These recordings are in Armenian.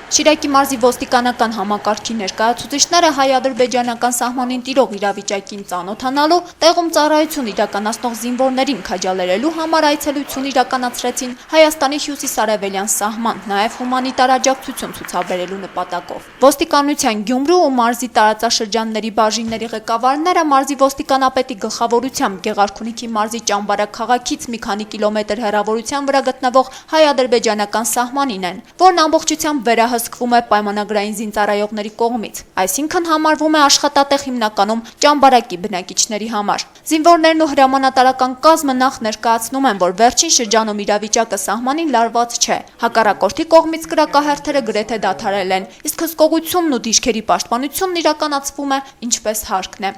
Շիրակի մարզի ոստիկանական համակարգի ներկայացուցիչները հայ-ադրբեջանական սահմանին տիրող իրավիճակին ծանոթանալու, տեղում ծառայություն իրականացնող զինվորներին քաջալերելու համար այցելություն իրականացրեցին Հայաստանի հյուսիսարևելյան սահման, նաև հումանիտար աջակցություն ցուցաբերելու նպատակով։ Ոստիկանության Գյումրու ու մարզի տարածաշրջանների բաժինների ղեկավարները մարզի ոստիկանապետի գլխավորությամբ Գեղարքունիքի մարզի Ճամբարակ քաղաքից մի քանի կիլոմետր հեռավորության վրա գտնվող հայ-ադրբեջանական սահմանին են, որն ամբողջությամբ վերահսկվում է պայմանագրային զինծառայողների կողմից, այսինքն համարվում է աշխատատեղ հիմնականում Ճամբարակի բնակիչների համար։ Զինվորներն ու հրամանատարական կազմը նախ ներկայացնում են, որ վերջին շրջանում իրավիճակը սահմանին լարված չէ, հակառակորդի կողմից կրակահերթերը գրեթե դադարել են, իսկ հսկողությունն ու դիրքերի պաշտպանությունն իրականացվում է ինչպես հարկն է։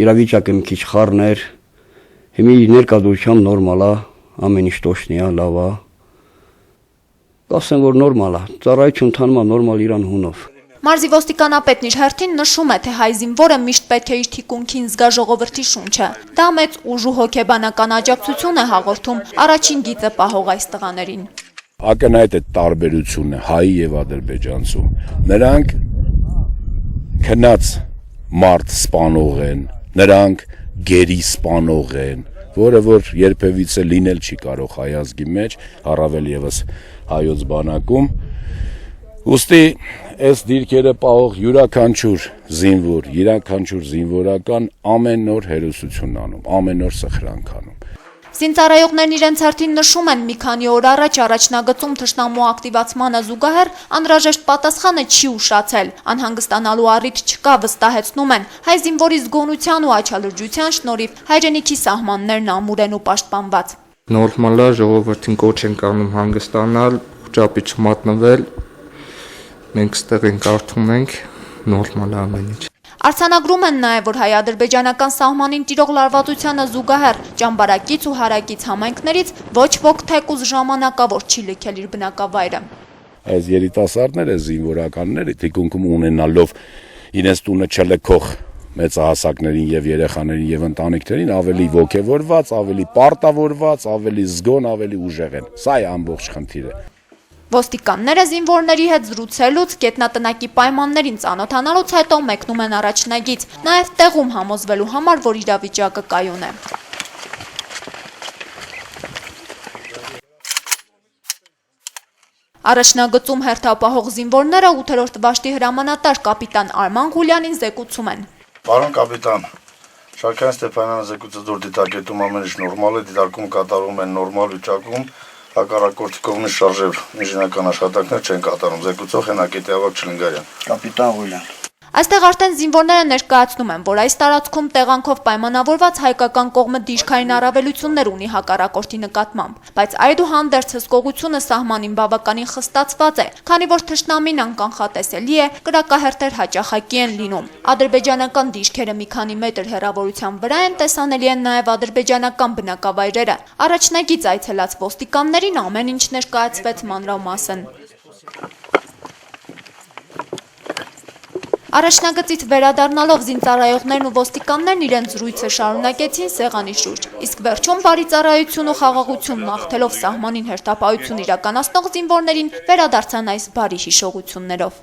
Իրավիճակը մի քիչ խառն էր, հիմա ներկայությամբ նորմալ է, ամեն ինչ տոշնի է, լավ է։ Ասեմ, որ նորմալ է, ծառայություն տանում է նորմալ Իրան հունով։ Մարզի ոստիկանապետն իր հերթին նշում է, թե հայ զինվորը միշտ պետք է իր թիկունքին զգա ժողովրդի շունչը։ Դա մեծ ուժ ու հոգեբանական աջակցություն է հաղորդում առաջին գիծը պահող այս տղաներին։ Ակնհայտ է տարբերությունը հայի եւ ադրբեջանցու։ Նրանք քնած մարդ սպանող են, նրանք գերի սպանող են, որը որ երբևիցե լինել չի կարող հայ ազգի մեջ, առավել եւս հայոց բանակում։ Ուստի այս դիրքերը պահող յուրաքանչյուր զինվոր, յուրաքանչյուր զինվորական ամեն օր հերոսություն անում, ամեն օր սխրանք անում։ Զինծառայողներն իրենց հերթին նշում են, մի քանի օր առաջ առաջնագծում թշնամու ակտիվացմանը զուգահեռ անհրաժեշտ պատասխանը չի ուշացել, անհանգստանալու առիթ չկա, վստահեցնում են, հայ զինվորի զգոնության ու աչալրջության շնորհիվ հայրենիքի սահմաններն ամուր են ու պաշտպանված։ Նորմալ է, ժողովրդին կոչ ենք անում հանգստանալ, ճապի չմատնվել, մենք ստեղ ենք արթուն ենք, նորմալ է ամեն ինչ։ Արձանագրում են նաև, որ հայ-ադրբեջանական սահմանին տիրող լարվածությանը զուգահեռ Ճամբարակից ու հարակից համայնքներից ոչ ոք թեկուզ ժամանակավոր չի լքել իր բնակավայրը։ Այս երիտասարդները, զինվորականները թիկունքում ունենալով իրենց տունը չլքող մեծահասակներին եւ երեխաներին եւ ընտանիքներին ավելի ոգևորված, ավելի պարտավորված, ավելի զգոն, ավելի ուժեղ են։ Սա է ամբողջ խնդիրը։ Ոստիկանները զինվորների հետ զրուցելուց, գետնատնակի պայմաններին ծանոթանալուց հետո մեկնում են առաջնագիծ, նաև տեղում համոզվելու համար, որ իրավիճակը կայուն է։ Առաջնագծում հերթապահող զինվորները 8-րդ դաշտի հրամանատար կապիտան Արման Ղուլյանին զեկուցում են։ Պարոն կապիտան, Շաքարյան Ստեփանյանը զեկուցեց, որ դիտարկետում ամեն ինչ նորմալ է, դիտարկում կատարում են նորմալ վիճակում, հակառակորդի կողմից շարժեր ինժեներական աշխատանքներ չեն կատարում, զեկուցող հենակետի ավագ Չլնգարյան։ Կապիտան Ղուլյան։ Այստեղ արդեն զինվորները ներկայացնում են, որ այս տարածքում տեղանքով պայմանավորված հայկական կողմը դիրքային առավելություններ ունի հակառակորդի նկատմամբ, բայց այդուհանդերձ հսկողությունը սահմանին բավականին խստացված է, քանի որ թշնամին անկանխատեսելի է, կրակահերթեր հաճախակի են լինում։ Ադրբեջանական դիրքերը մի քանի մետր հեռավորության վրա են, տեսանելի են նաև ադրբեջանական բնակավայրերը։ Առաջնագիծ այցելած ոստիկաններին ամեն ինչ ներկայացվեց մանրամասն։ Առաջնագծից վերադառնալով զինծառայողներն ու ոստիկաններն իրենց զրույցը շարունակեցին սեղանի շուրջ, իսկ վերջում բարի ծառայություն ու խաղաղություն մաղթելով սահմանին հերթապահություն իրականացնող զինվորներին վերադարձան այս բարի հիշողություններով։